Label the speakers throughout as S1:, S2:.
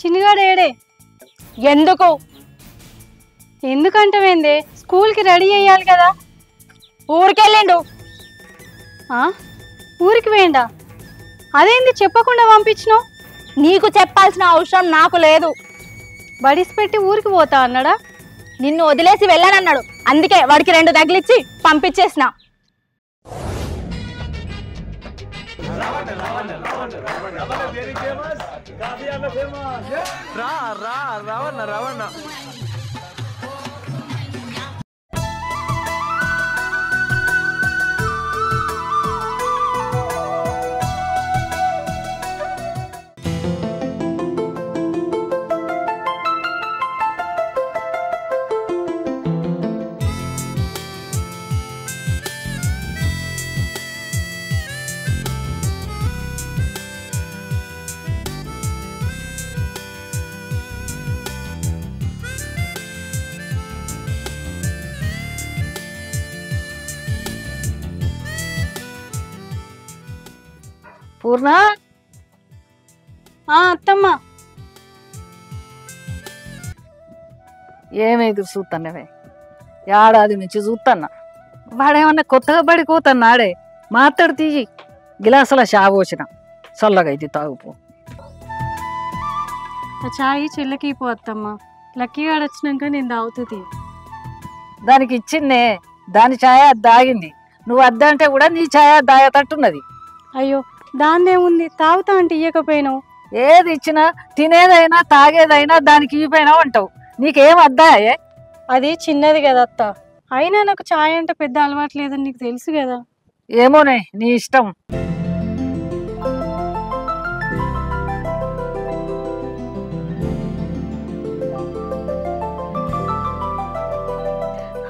S1: చిన్నగాడు ఏడే?
S2: ఎందుకు
S1: ఎందుకంటవేందే? స్కూల్కి రెడీ అయ్యాలి కదా.
S2: ఊరికెళ్ళిండు.
S1: ఊరికి వేయండా? అదేంది చెప్పకుండా పంపించినావు?
S2: నీకు చెప్పాల్సిన అవసరం నాకు లేదు.
S1: బడిసి పెట్టి ఊరికి పోతా అన్నాడా?
S2: నిన్ను వదిలేసి వెళ్ళానన్నాడు, అందుకే వాడికి 2 తగిలిచ్చి పంపించేసిన.
S3: పూర్ణ,
S1: అత్తమ్మ.
S3: ఏమైదు చూస్తానవే? ఏడాది నుంచి చూస్తాన్నా. వాడేమన్నా కొత్తగా పడిపోతున్నాడే. మాట్లాడు తీయి. గిలాసుల షాబోసిన చల్లగా ఇది తాగుపో.
S1: ఆ చాయ్ చెల్లకి పో అత్తమ్మ. లక్కీగాడు వచ్చినాక నేను తాగుతుంది.
S3: దానికి ఇచ్చిందే, దాని ఛాయ దాగింది. నువ్వు అద్దంటే కూడా నీ ఛాయ దాగతట్టున్నది.
S1: అయ్యో, దాన్నేముంది, తాగుతా అంటే ఇయ్యకపోయినావు.
S3: ఏది ఇచ్చినా తినేదైనా తాగేదైనా దానికి ఇవ్వపోయినావు అంటావు. నీకేం అద్దాయే?
S1: అది చిన్నది కదా అత్త. అయినా నాకు చాయ్ అంటే పెద్ద అలవాటు లేదని నీకు తెలుసు కదా.
S3: ఏమోనే, నీ ఇష్టం.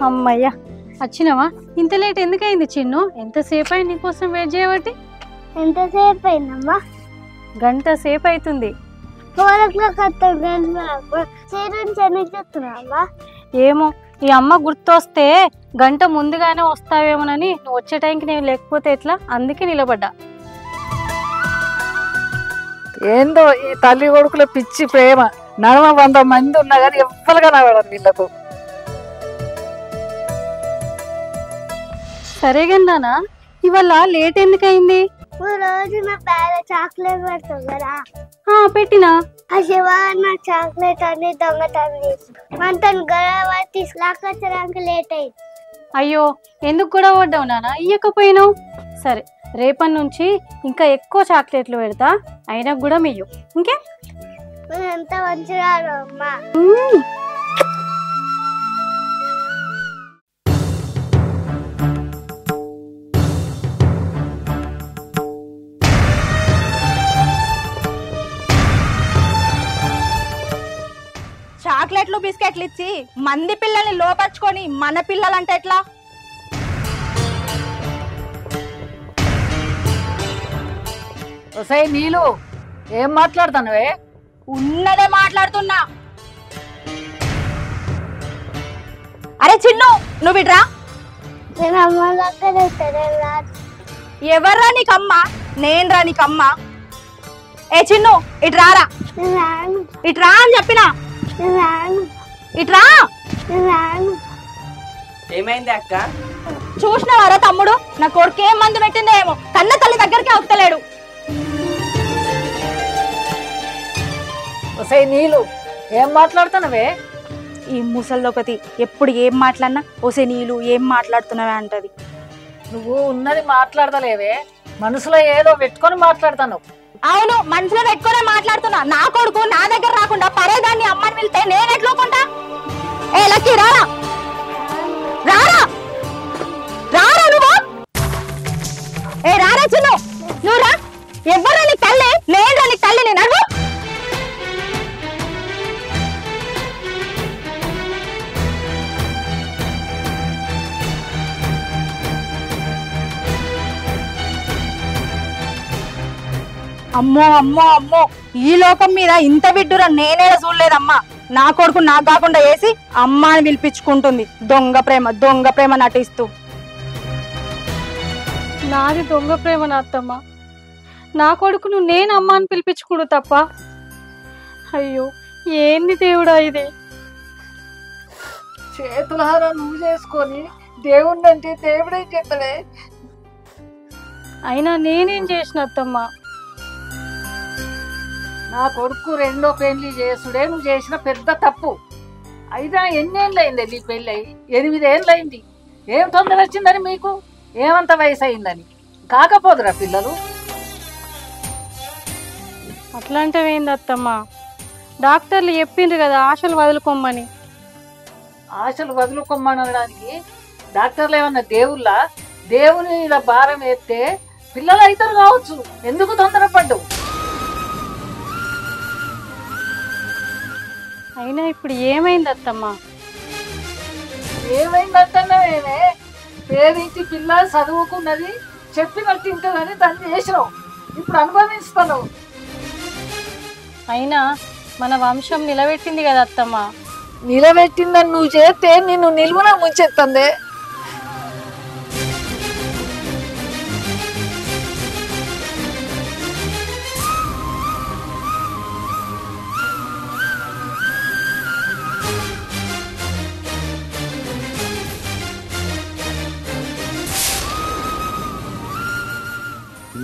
S1: అమ్మయ్యా, వచ్చినావా? ఇంత లేట్ ఎందుకయింది చిన్ను? ఎంతసేపు అయింది నీకోసం వెయిట్ చేయబట్టి?
S4: ఎంతసేపు అయిందమ్మా?
S1: గంట సేపు అవుతుంది.
S4: 4 o'clock చెప్తున్నావా?
S1: ఏమో, ఈ అమ్మ గుర్తొస్తే గంట ముందుగానే వస్తావేమోనని. నువ్వు వచ్చే టైంకి నేను లేకపోతే ఎట్లా, అందుకే నిలబడ్డా.
S3: ఏందో ఈ తల్లి కొడుకుల పిచ్చి ప్రేమ. నడమ 100 మంది ఉన్నా కానీ ఎవ్వరుగా నడవడం వీళ్ళకు.
S1: సరేగన్నానా, ఇవాళ లేట్ ఎందుకయింది?
S4: రోజు నా పేద చాక్లెట్ పెడతావు కదా,
S1: పెట్టినా.
S4: ఆ శివ నా చాక్లెట్ అని దొంగతనం చేసి మనతో గొడవ తీసుకురాకొచ్చడానికి లేట్ అయింది.
S1: అయ్యో, ఎందుకు గొడవ పడ్డావు నాన్న? ఇయ్యకపోయినావు. సరే, రేపటి నుంచి ఇంకా ఎక్కువ చాక్లెట్లు పెడతా. అయినా కూడా మెయ్యు. ఇంకే
S4: ఎంత మంచిగా అమ్మా.
S2: చాక్లెట్లు బిస్కెట్లు ఇచ్చి మంది పిల్లల్ని లోపరుచుకొని మన పిల్లలంటే ఎట్లా?
S3: ఒసేయ్ నీలు, ఏం మాట్లాడుతానువే?
S2: ఉన్నదే మాట్లాడుతున్నా. అరే చిన్ను, నువ్వు ఇట్రా.
S4: నేను అమ్మ దగ్గర
S2: ఎవర్రా నీకమ్మ? నేనురా నీకమ్మ. ఏ చిన్ను, ఇట్రారా. ఇట్రా అని చెప్పినా. ఇట్రా.
S5: ఏమైంది అక్క?
S2: చూసినవారా తమ్ముడు, నా కొడుకు ఏం మందు పెట్టిందో ఏమో, కన్న తల్లి దగ్గరికి అవుతలేడు.
S3: ఒసేయ్ నీలు, ఏం మాట్లాడుతానవే?
S2: ఈ ముసల్లోకతి ఎప్పుడు ఏం మాట్లాడినా ఓసే నీళ్ళు ఏం మాట్లాడుతున్నావే అంటది.
S3: నువ్వు ఉన్నది మాట్లాడతలేవే, మనసులో ఏదో పెట్టుకొని మాట్లాడతాను.
S2: అవును, మనసులో పెట్టుకునే మాట్లాడుతున్నా. నా కొడుకు నా దగ్గర రాకుండా పరేదాన్ని అమ్మని వెళ్తే నేను ఎట్లుకుంటా? ఏ లక్కీ, రారా రారా రారా నువ్వు. ఏ రారా చిన్ను, నువ్వు రా. ఎవ్వరా నీ తల్లి? నేను నీ తల్లిని. నడువు. అమ్మో అమ్మో అమ్మో, ఈ లోకం మీద ఇంత విడ్డూరం నేనే చూడలేదమ్మా. నా కొడుకు నాకు కాకుండా వేసి అమ్మాని పిలిపించుకుంటుంది. దొంగ ప్రేమ దొంగ ప్రేమ నటిస్తూ.
S1: నాది దొంగ ప్రేమ నా అత్తమ్మ. నా కొడుకును నేను అమ్మ అని పిలిపించుకుడు తప్ప అయ్యో ఏంది దేవుడా ఇది?
S3: చేతులహారా నువ్వు చేసుకొని దేవుణ్ణి అంటే దేవుడేం చేస్తాడే?
S1: అయినా నేనేం చేసిన అత్తమ్మ?
S3: నా కొడుకు రెండో పెళ్లి చేసుడే నువ్వు చేసిన పెద్ద తప్పు. అయినా ఎన్నేళ్ళు అయింది నీ పెళ్ళి అయి? 8 ఏళ్ళు అయింది. ఏం తొందర వచ్చిందని మీకు? ఏమంత వయసు అయిందని? కాకపోదురా పిల్లలు?
S1: అట్లాంటివేంది అత్తమ్మ? డాక్టర్లు చెప్పిండ్రు కదా ఆశలు వదులుకోమని.
S3: ఆశలు వదులుకోమనడానికి డాక్టర్లు ఏమన్నా దేవుళ్ళ? దేవుని ఇలా భారం ఎత్తే పిల్లలు అవుతారు కావచ్చు. ఎందుకు తొందరపడ్డావు?
S1: అయినా ఇప్పుడు ఏమైంది అత్తమ్మ?
S3: ఏమైందంటేనే పేదింటి పిల్ల చదువుకున్నది, చెప్పినట్టు ఇంటదని దాన్ని చేసినావు. ఇప్పుడు అనుభవిస్తాను.
S1: అయినా మన వంశం నిలబెట్టింది కదా అత్తమ్మ.
S3: నిలబెట్టిందని నువ్వు చేస్తే నిన్ను నిలువున ముంచెత్తందే.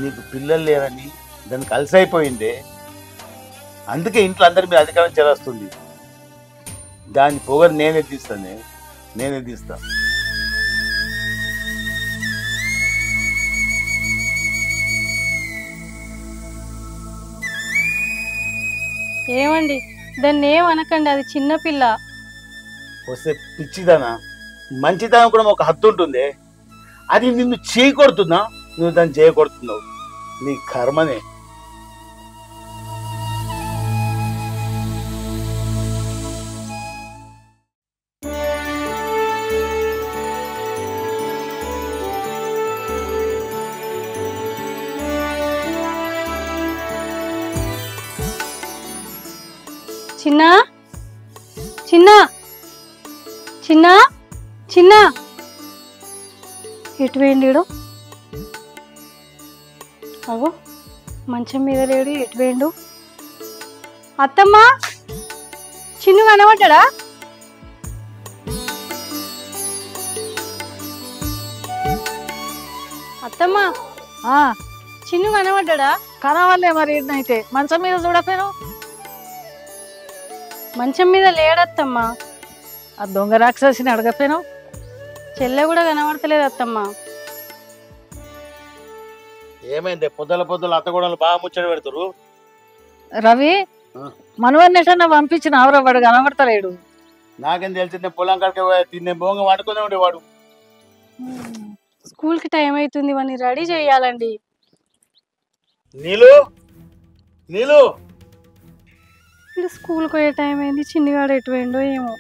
S5: నీకు పిల్లలు లేరని దానికి అలసైపోయిందే. అందుకే ఇంట్లో అందరి మీద అధికారం చెల్లిస్తుంది. దాని పొగరు నేనే తీస్తా.
S1: ఏమండి దాన్ని ఏమనకండి, అది చిన్నపిల్ల.
S5: వస్తే పిచ్చిదానా? మంచితనం కూడా ఒక హద్దు ఉంటుంది. అది నిన్ను చేయకొడుతున్నా, నువ్వు దాన్ని చేయకొడుతున్నావు. నీ కర్మనే.
S1: చిన్న చిన్న చిన్న చిన్న ఎటు వేయండిడు? అగో మంచం మీద లేడు, ఎటు వేయండు? అత్తమ్మ చిన్ను కనబడ్డా? అత్తమ్మ చిన్ను కనబడ్డా?
S3: కనవాలే మరి. అయితే మంచం మీద చూడపోయాను.
S1: మంచం మీద లేడత్తమ్మా.
S3: ఆ దొంగ రాక్షసిని అడగపోయాను.
S1: చెల్లె కూడా కనబడతలేదు అత్తమ్మ.
S5: ఏమైంది? పొద్దుల అత్తగూడలు బాగా ముచ్చట పెడతారు.
S3: రవి మనవన్నెటన్నా పంపించిన ఆవరా, వాడు కనబడతలేడు.
S5: నాకేం తెలిసిందే, పొలం కాడికి తిన్నే బోంగ వండుకునే ఉండేవాడు.
S1: స్కూల్కి టైం అవుతుంది, వాడిని రెడీ చేయాలండి.
S5: నీలు
S1: ఇప్పుడు స్కూల్కి పోయే టైం అయింది, చిన్నగాడు ఎటు పోయిండో ఏమో.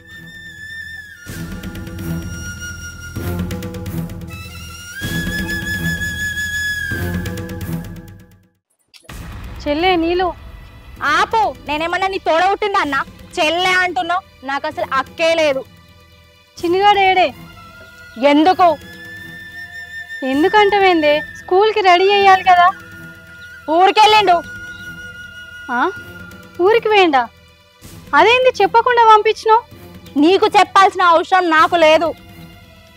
S1: చెల్లె నీళ్ళు
S2: ఆపు. నేనేమన్నా నీ తోడ పుట్టిందా అన్న? చెల్లె అంటున్నావు, నాకు అసలు అక్కే లేదు.
S1: చిన్నగాడు ఏడే? ఎందుకంటావేందే? స్కూల్కి రెడీ అయ్యాలి కదా.
S2: ఊరికెళ్ళిండు.
S1: ఊరికి వేయండా? అదేంది చెప్పకుండా పంపించినావు?
S2: నీకు చెప్పాల్సిన అవసరం నాకు లేదు.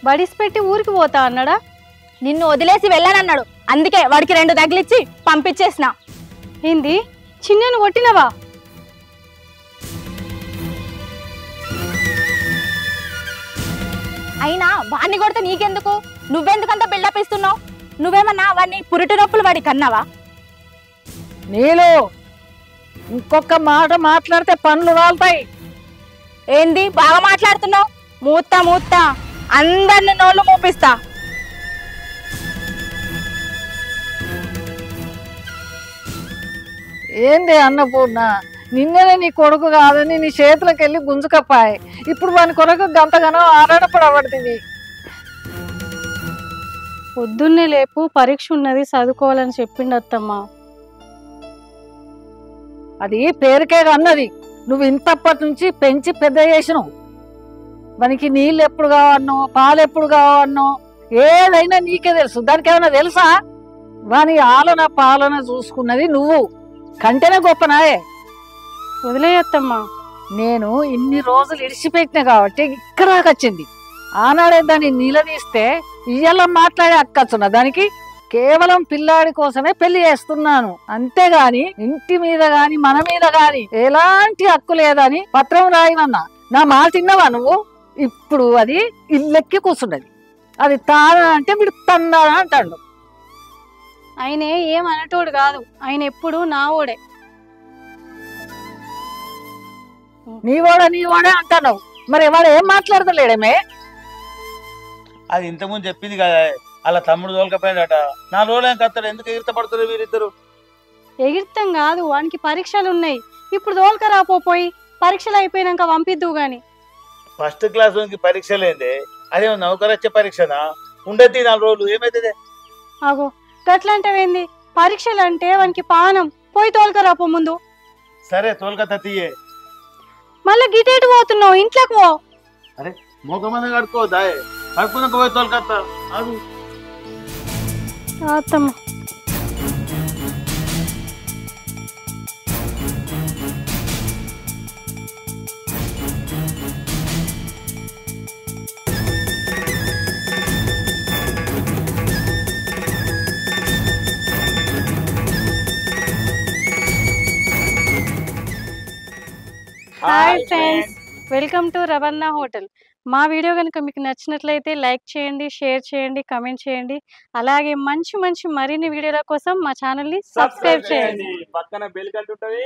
S1: బడిసి పెట్టి ఊరికి పోతా అన్నాడా?
S2: నిన్ను వదిలేసి వెళ్ళానన్నాడు, అందుకే వాడికి 2 తగిలిచ్చి పంపించేసిన.
S1: ఏంది చిన్నను కొట్టినవా?
S2: అయినా వాడిని కొడితే నీకెందుకు? నువ్వెందుకంత బిల్డప్ ఇస్తున్నావు? నువ్వేమన్నా వాడిని పురిటి నొప్పులు వాడి కన్నావా?
S3: నీలు ఇంకొక మాట మాట్లాడితే పనులు రాలుతాయి.
S2: ఏంది బాగా మాట్లాడుతున్నావు? మూత్తా అందరిని నోళ్ళు మూపిస్తా.
S3: ఏంది అన్నపూర్ణ, నిన్ననే నీ కొడుకు కాదని నీ చేతులకు వెళ్ళి గుంజుకప్పాయి. ఇప్పుడు వాని కొరకు గంతగానో ఆరాటపడబడుతుంది.
S1: పొద్దున్నే లేపు, పరీక్ష ఉన్నది, చదువుకోవాలని చెప్పిండు అత్తమ్మ.
S3: అది పేరుకే అన్నది. నువ్వు ఇంతప్పటి నుంచి పెంచి పెద్ద చేసినావు. వానికి నీళ్ళు ఎప్పుడు కావన్నో, పాలు ఎప్పుడు కావన్నో ఏదైనా నీకే తెలుసు. దానికి ఏమైనా తెలుసా? వాని ఆలన పాలన చూసుకున్నది నువ్వు. కంటేనే గొప్పనాయే.
S1: వదిలేయత్తమ్మా.
S3: నేను ఇన్ని రోజులు ఇడిచిపెట్టిన కాబట్టి ఇక్కడ దాకా వచ్చింది. ఆనాడే దాన్ని నిలదీస్తే ఇయ్యాల మాట్లాడే అక్కచ్చున్నా దానికి. కేవలం పిల్లాడి కోసమే పెళ్లి చేస్తున్నాను, అంతేగాని ఇంటి మీద గాని మన మీద గాని ఎలాంటి హక్కు లేదని పత్రం రాయమన్నా. నా మాట తిన్నావా నువ్వు? ఇప్పుడు అది ఇల్లెక్కి కూర్చున్నది. అది తానా అంటే మీరు తన్నారా అంటాడు.
S1: ఆయనే ఏం అనటోడు కాదు, ఆయన ఎప్పుడు నా ఓడే.
S3: నీవాడే అంటున్నావు, మరి వాడు ఏం మాట్లాడతలేడమే?
S5: అది ఇంతకుముందు చెప్పింది కదా, అలా తమ్ముడు తోలకపోయినట. 4 రోజులు ఏం కత్తాడు, ఎందుకు ఎగిరిత పడుతుంది వీరిద్దరు?
S1: ఎగిరితం కాదు, వానికి పరీక్షలు ఉన్నాయి. ఇప్పుడు తోలుకరాపోయి పరీక్షలు అయిపోయినాక పంపిద్దు గాని.
S5: ఫస్ట్ క్లాస్ వానికి పరీక్షలేందే, అదేమో నౌకరొచ్చే పరీక్షనా? ఉండద్ది 4 రోజులు, ఏమైతుంది?
S1: ఆగో గట్లంటవేంది? పరీక్షలు అంటే వానికి పానం. పోయి తోలుకరాపో ముందు.
S5: సరే తోలుకత్త తీయే.
S1: మళ్ళీ గిటేటు పోతున్నావు, ఇంట్లోకి పో.
S5: అరే మొగమని కడుకోవద్దా? కడుకున్నాక పోయి తోలుకత్త. ఆగు.
S1: అత్తమ్మ hi friends, welcome to Ravanna hotel. మా వీడియో కనుక మీకు నచ్చినట్లయితే లైక్ చేయండి, షేర్ చేయండి, కమెంట్ చేయండి. అలాగే మంచి మంచి మరిన్ని వీడియోల కోసం మా ఛానల్ని సబ్స్క్రైబ్ చేయండి.
S6: పక్కన బెల్ కట్టుంటది.